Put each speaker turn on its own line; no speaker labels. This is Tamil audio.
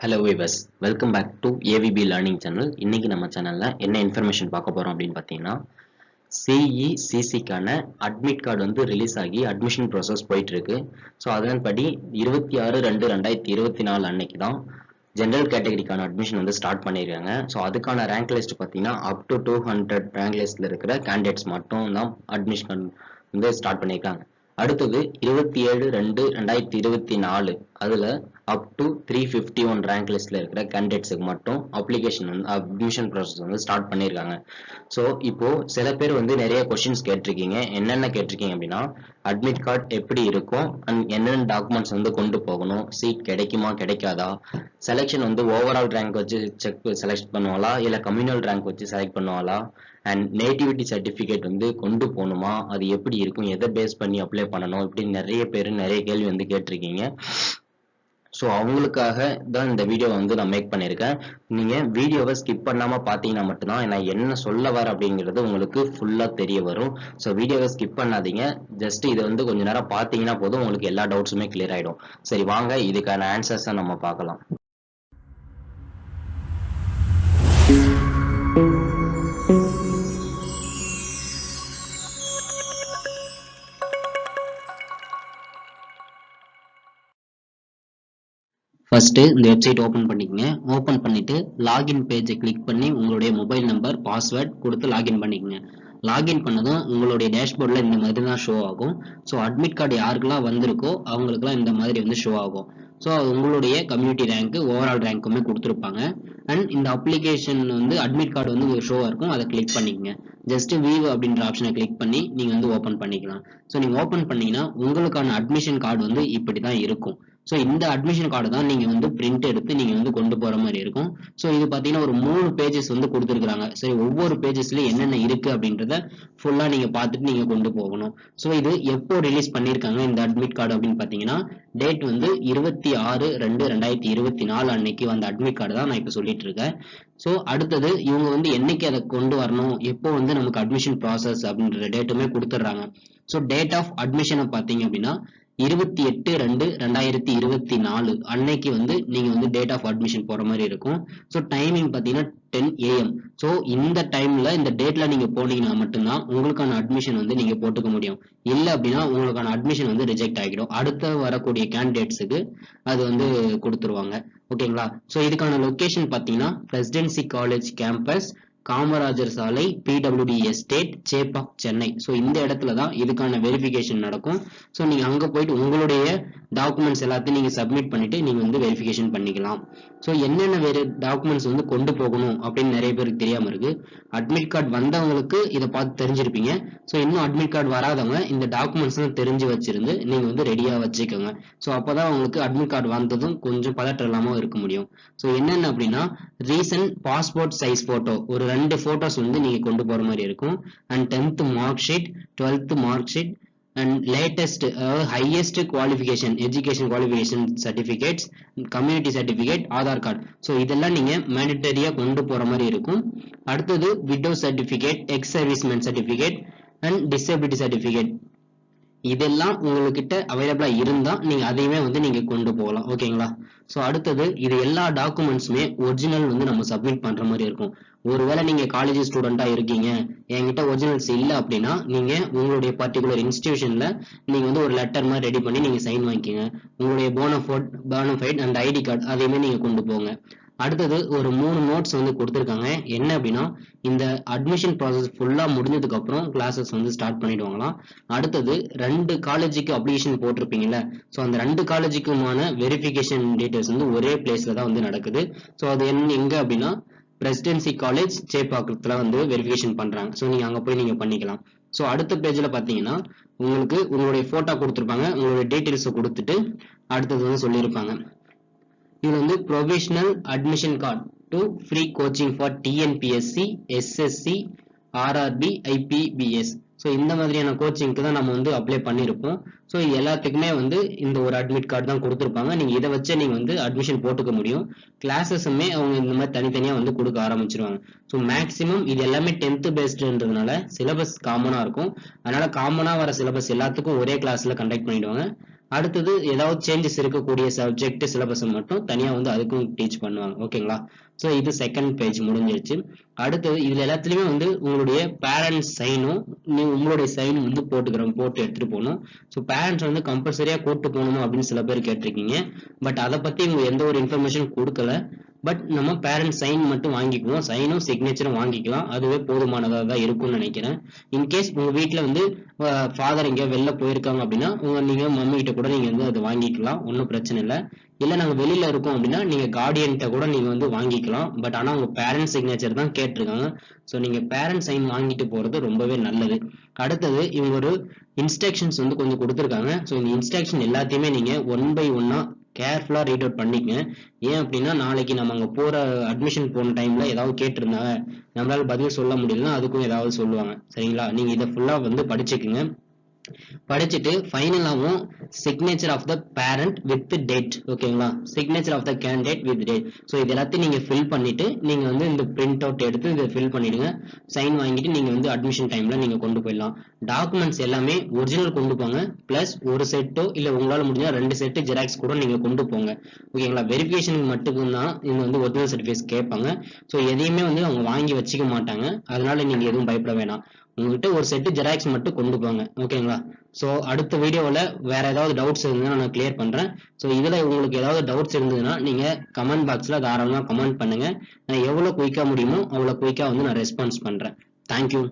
Hello viewers, welcome back to AVP learning channel. இன்னைக்கு நம்ம சேனல்ல என்ன இன்ஃபர்மேஷன் பார்க்க போறோம் அப்படின்னு பார்த்தீங்கன்னா, சிஇசிசிக்கான அட்மிட் கார்டு வந்து ரிலீஸ் ஆகி அட்மிஷன் ப்ராசஸ் போயிட்டு இருக்கு. ஸோ அதன்படி 26/2/2024 அன்னைக்கு தான் ஜென்ரல் கேட்டகரிக்கான அட்மிஷன் வந்து ஸ்டார்ட் பண்ணியிருக்காங்க. ஸோ அதுக்கான ரேங்க் லிஸ்ட் பார்த்தீங்கன்னா அப் டு 200 ரேங்க் லிஸ்ட்ல இருக்கிற கேண்டிடேட்ஸ் மட்டும் தான் அட்மிஷன் வந்து ஸ்டார்ட் பண்ணியிருக்காங்க. அடுத்தது 27/2/2024 அதுல அப் டு 351 ரேங்க் லிஸ்ட்ல இருக்கிற கேண்டிடேட்ஸுக்கு மட்டும் அப்ளிகேஷன் வந்து அட்மிஷன் ப்ராசஸ் வந்து ஸ்டார்ட் பண்ணியிருக்காங்க. ஸோ இப்போ சில பேர் வந்து நிறைய கொஸ்டின்ஸ் கேட்டிருக்கீங்க. என்னென்ன கேட்டிருக்கீங்க அப்படின்னா, அட்மிட் கார்டு எப்படி இருக்கும் அண்ட் என்னென்ன டாக்குமெண்ட்ஸ் வந்து கொண்டு போகணும், சீட் கிடைக்குமா கிடைக்காதா, செலெக்ஷன் வந்து ஓவரால் ரேங்க் வச்சு செலக்ட் பண்ணுவாங்களா இல்லை கம்யூனல் ரேங்க் வச்சு செலக்ட் பண்ணுவாங்களா, அண்ட் நேட்டிவிட்டி சர்டிஃபிகேட் வந்து கொண்டு போகணுமா, அது எப்படி இருக்கும், எதை பேஸ் பண்ணி அப்ளை பண்ணணும், இப்படி நிறைய பேர் நிறைய கேள்வி வந்து கேட்டிருக்கீங்க. ஸோ அவங்களுக்காக தான் இந்த வீடியோ வந்து நான் மேக் பண்ணியிருக்கேன். நீங்கள் வீடியோவை ஸ்கிப் பண்ணாமல் பார்த்தீங்கன்னா மட்டும்தான் நான் என்ன சொல்ல வரேன் அப்படிங்கிறது உங்களுக்கு ஃபுல்லாக தெரிய வரும். ஸோ வீடியோவை ஸ்கிப் பண்ணாதீங்க. ஜஸ்ட் இதை வந்து கொஞ்ச நேரம் பார்த்தீங்கன்னா போதும், உங்களுக்கு எல்லா டவுட்ஸுமே கிளியர் ஆகிடும். சரி வாங்க, இதுக்கான ஆன்சர்ஸை நம்ம பார்க்கலாம். ஃபர்ஸ்ட் இந்த வெப்சைட் ஓப்பன் பண்ணிக்கங்க. ஓப்பன் பண்ணிட்டு லாகின் பேஜை கிளிக் பண்ணி உங்களுடைய மொபைல் நம்பர் பாஸ்வேர்ட் கொடுத்து லாகின் பண்ணிக்கங்க. லாகின் பண்ணதும் உங்களுடைய டேஷ்போர்டில் இந்த மாதிரி தான் ஷோ ஆகும். ஸோ அட்மிட் கார்டு யாருக்கெல்லாம் வந்திருக்கோ அவங்களுக்குலாம் இந்த மாதிரி வந்து ஷோ ஆகும். ஸோ உங்களுடைய கம்யூனிட்டி ரேங்க் ஓவரால் ரேங்க்குமே கொடுத்துருப்பாங்க. அண்ட் இந்த அப்ளிகேஷன் வந்து அட்மிட் கார்டு வந்து ஷோவாக இருக்கும், அதை கிளிக் பண்ணிக்கங்க. ஜஸ்ட் வியூ அப்படின்ற ஆப்ஷனை கிளிக் பண்ணி நீங்கள் வந்து ஓப்பன் பண்ணிக்கலாம். ஸோ நீங்கள் ஓப்பன் பண்ணீங்கன்னா உங்களுக்கான அட்மிஷன் கார்டு வந்து இப்படி தான் இருக்கும். ஸோ இந்த அட்மிஷன் கார்டு தான் நீங்கள் வந்து பிரிண்ட் எடுத்து நீங்கள் வந்து கொண்டு போகிற மாதிரி இருக்கும். ஸோ இது பார்த்தீங்கன்னா ஒரு 3 பேஜஸ் வந்து கொடுத்துருக்காங்க. சரி, ஒவ்வொரு பேஜஸ்லையும் என்னென்ன இருக்குது அப்படின்றத ஃபுல்லாக நீங்கள் பார்த்துட்டு நீங்கள் கொண்டு போகணும். ஸோ இது எப்போ ரிலீஸ் பண்ணியிருக்காங்க இந்த அட்மிட் கார்டு அப்படின்னு பார்த்தீங்கன்னா, டேட் வந்து 26/2/2024 அன்னைக்கு வந்த அட்மிட் கார்டு தான் நான் இப்போ சொல்லிட்டு இருக்கேன். ஸோ அடுத்தது இவங்க வந்து என்னைக்கு அதை கொண்டு வரணும், எப்போ வந்து நமக்கு அட்மிஷன் ப்ராசஸ் அப்படின்ற டேட்டுமே கொடுத்துட்றாங்க. ஸோ டேட் ஆஃப் அட்மிஷனை பார்த்தீங்க அப்படின்னா 28/2/2024 அன்னைக்கு வந்து நீங்க வந்து டேட் ஆஃப் அட்மிஷன் போற மாதிரி இருக்கும். ஸோ டைமிங் பார்த்தீங்கன்னா 10 AM. ஸோ இந்த டைம்ல இந்த டேட்ல நீங்க போனீங்கன்னா மட்டும்தான் உங்களுக்கான அட்மிஷன் வந்து நீங்க போட்டுக்க முடியும். இல்லை அப்படின்னா உங்களுக்கான அட்மிஷன் வந்து ரிஜெக்ட் ஆகிடும். அடுத்த வரக்கூடிய கேண்டிடேட்ஸுக்கு அது வந்து கொடுத்துருவாங்க. ஓகேங்களா? ஸோ இதுக்கான லொகேஷன் பார்த்தீங்கன்னா பிரசிடென்சி காலேஜ் கேம்பஸ், காமராஜர் சாலை, PWD estate, Chepauk, Chennai. So இந்த இடத்துல தான் இதுக்கான வெரிஃபிகேஷன் நடக்கும். ஸோ நீங்க அங்க போயிட்டு உங்களுடைய டாக்குமெண்ட்ஸ் எல்லாத்தையும் நீங்க சப்மிட் பண்ணிட்டு நீங்க வந்து வெரிஃபிகேஷன் பண்ணிக்கலாம். ஸோ என்னென்ன வேறு டாக்குமெண்ட்ஸ் வந்து கொண்டு போகணும் அப்படின்னு நிறைய பேருக்கு தெரியாம இருக்கு. அட்மிட் கார்டு வந்தவங்களுக்கு இதை பார்த்து தெரிஞ்சிருப்பீங்க. ஸோ இன்னும் அட்மிட் கார்டு வராதவங்க இந்த டாக்குமெண்ட்ஸ் தெரிஞ்சு வச்சிருந்து நீங்க வந்து ரெடியா வச்சுக்கோங்க. ஸோ அப்பதான் உங்களுக்கு அட்மிட் கார்டு வந்ததும் கொஞ்சம் பதற்றம் இல்லாம இருக்க முடியும். ஸோ என்னென்ன அப்படின்னா, ரீசன்ட் பாஸ்போர்ட் சைஸ் போட்டோ ஒரு 2 போட்டோஸ் வந்து நீங்க கொண்டு போற மாதிரி இருக்கும். And 10th mark sheet, 12th mark sheet, and latest அதாவது highest qualification education qualification certificates, community certificate, Aadhaar card. So இதெல்லாம் நீங்க மேண்டட்டரியா கொண்டு போற மாதிரி இருக்கும். அடுத்தது widow certificate, ex serviceman certificate and disability certificate. இதெல்லாம் உங்ககிட்ட அவைலபிளா இருந்தா நீங்க அதையுமே வந்து நீங்க கொண்டு போகலாம். ஓகேங்களா? ஸோ அடுத்தது இது எல்லா டாக்குமெண்ட்ஸுமே ஒரிஜினல் வந்து நம்ம சப்மிட் பண்ற மாதிரி இருக்கும். ஒருவேளை நீங்க காலேஜ் ஸ்டூடெண்டா இருக்கீங்க, என்கிட்ட ஒரிஜினல்ஸ் இல்லை அப்படின்னா நீங்க உங்களுடைய பர்டிகுலர் இன்ஸ்டிடியூஷன்ல நீங்க வந்து ஒரு லெட்டர் மாதிரி ரெடி பண்ணி நீங்க சைன் வாங்கிக்கோங்க. உங்களுடைய போனஃபைட் அண்ட் ஐடி கார்டு அதையுமே நீங்க கொண்டு போங்க. அடுத்தது ஒரு 3 நோட்ஸ் வந்து கொடுத்துருக்காங்க. என்ன அப்படின்னா, இந்த அட்மிஷன் ப்ராசஸ் ஃபுல்லா முடிஞ்சதுக்கு அப்புறம் கிளாஸஸ் வந்து ஸ்டார்ட் பண்ணிடுவாங்களாம். அடுத்தது 2 காலேஜுக்கு அப்ளிகேஷன் போட்டிருப்பீங்கல்ல, ஸோ அந்த 2 காலேஜுக்குமான வெரிஃபிகேஷன் டீடைல்ஸ் வந்து ஒரே பிளேஸ்ல தான் வந்து நடக்குது. ஸோ அது எங்க அப்படின்னா பிரசிடென்சி காலேஜ் சேப்பாக்கத்துல வந்து வெரிஃபிகேஷன் பண்றாங்க. ஸோ நீங்க அங்க போய் நீங்க பண்ணிக்கலாம். ஸோ அடுத்த பேஜ்ல பாத்தீங்கன்னா உங்களுக்கு உங்களுடைய போட்டோ கொடுத்துருப்பாங்க, உங்களுடைய டீடைல்ஸை கொடுத்துட்டு அடுத்தது வந்து சொல்லியிருப்பாங்க. இது வந்து provisional admission card to free coaching for TNPSC, SSC, RRB, IBPS. So இந்த மாதிரியான கோச்சிங்க்கு தான் நம்ம வந்து அப்ளை பண்ணியிருப்போம். ஸோ எல்லாத்துக்குமே வந்து இந்த ஒரு அட்மிட் கார்டு தான் கொடுத்துருப்பாங்க. நீங்க இதை வச்சே நீங்க வந்து அட்மிஷன் போட்டுக்க முடியும். கிளாஸஸுமே அவங்க இந்த மாதிரி தனித்தனியா வந்து கொடுக்க ஆரம்பிச்சிருவாங்க. ஸோ மேக்ஸிமம் இது எல்லாமே 10th பேஸ்டுன்றதுனால சிலபஸ் காமனா இருக்கும். அதனால காமனா வர சிலபஸ் எல்லாத்துக்கும் ஒரே கிளாஸ்ல கண்டக்ட் பண்ணிடுவாங்க. அடுத்தது ஏதாவது சேஞ்சஸ் இருக்கக்கூடிய சப்ஜெக்ட் சிலபஸ் மட்டும் தனியா வந்து அதுக்கும் டீச் பண்ணுவாங்க. ஓகேங்களா? ஸோ இது செகண்ட் பேஜ் முடிஞ்சிருச்சு. அடுத்தது இதுல எல்லாத்துலயுமே வந்து உங்களுடைய பேரண்ட்ஸ் சைனும் உங்களுடைய சைனும் வந்து போட்டு எடுத்துட்டு போகணும். ஸோ பேரண்ட்ஸ் வந்து கம்பல்சரியா கூட்டு போகணுமா அப்படின்னு சில பேர் கேட்டிருக்கீங்க. பட் அதை பத்தி இவங்க எந்த ஒரு இன்ஃபர்மேஷன் கொடுக்கல. பட் நம்ம பேரண்ட் சைன் மட்டும் வாங்கிக்குவோம், சைனும் சிக்னேச்சரும் வாங்கிக்கலாம், அதுவே போதுமானதாக தான் இருக்கும்னு நினைக்கிறேன். இன்கேஸ் உங்க வீட்டுல வந்து ஃபாதர் எங்கேயோ வெளில போயிருக்காங்க அப்படின்னா நீங்க மம்மி கிட்ட கூட நீங்க வந்து அதை வாங்கிக்கலாம், ஒன்றும் பிரச்சனை இல்லை. இல்ல நாங்க வெளியில இருக்கோம் அப்படின்னா நீங்க கார்டியன்கிட்ட கூட நீங்க வந்து வாங்கிக்கலாம். பட் ஆனா உங்க பேரண்ட் சிக்னேச்சர் தான் கேட்டிருக்காங்க. ஸோ நீங்க பேரண்ட் சைன் வாங்கிட்டு போறது ரொம்பவே நல்லது. அடுத்தது இவங்க ஒரு இன்ஸ்ட்ரக்ஷன்ஸ் வந்து கொஞ்சம் கொடுத்துருக்காங்க. ஸோ இந்த இன்ஸ்ட்ரக்ஷன் எல்லாத்தையுமே நீங்க 1 by 1 கேர்ஃபுல்லா ரீட் அவுட் பண்ணிக்கங்க. ஏன் அப்படின்னா நாளைக்கு நம்ம அங்க போற அட்மிஷன் போன டைம்ல ஏதாவது கேட்டிருந்தாங்க, நம்மளால பதில் சொல்ல முடியலன்னா அதுக்கும் ஏதாவது சொல்லுவாங்க. சரிங்களா? நீங்க இதை ஃபுல்லா வந்து படிச்சுக்குங்க. படிச்சுட்டு ஃபைனலாவும் signature of the parent with date. ஓகேங்களா? Signature of the candidate with date. So இது எல்லாத்தையும் நீங்க ஃபில் பண்ணிட்டு நீங்க வந்து இந்த பிரிண்ட் அவுட் எடுத்து இதை ஃபில் பண்ணிடுங்க. சைன் வாங்கிட்டு நீங்க வந்து அட்மிஷன் டைம்ல நீங்க கொண்டு போயிடலாம். டாக்குமெண்ட்ஸ் எல்லாமே ஒரிஜினல் கொண்டு போங்க, பிளஸ் ஒரு செட்டோ இல்ல உங்களால முடிஞ்சா 2 செட்டு ஜெராக்ஸ் கூட நீங்க கொண்டு போங்க. ஓகேங்களா? வெரிஃபிகேஷனுக்கு மட்டும்தான் இது வந்து ஒரிஜினல் சர்டிஃபிகேட் கேட்பாங்க. ஸோ எதையுமே வந்து அவங்க வாங்கி வச்சுக்க மாட்டாங்க, அதனால நீங்க எதுவும் பயப்பட வேணாம். உங்ககிட்ட ஒரு செட்டு ஜெராக்ஸ் மட்டும் கொண்டு போங்க. ஓகேங்களா? ஸோ அடுத்த வீடியோவில் வேற ஏதாவது டவுட்ஸ் இருந்ததுன்னா நான் கிளியர் பண்றேன். ஸோ இதுல உங்களுக்கு ஏதாவது டவுட்ஸ் இருந்ததுன்னா நீங்க கமெண்ட் பாக்ஸ்ல தாராளமாக கமெண்ட் பண்ணுங்க. நான் எவ்வளவு குயிக்கா முடியுமோ அவ்வளவு குயிக்கா வந்து நான் ரெஸ்பான்ஸ் பண்றேன். தேங்க்யூ.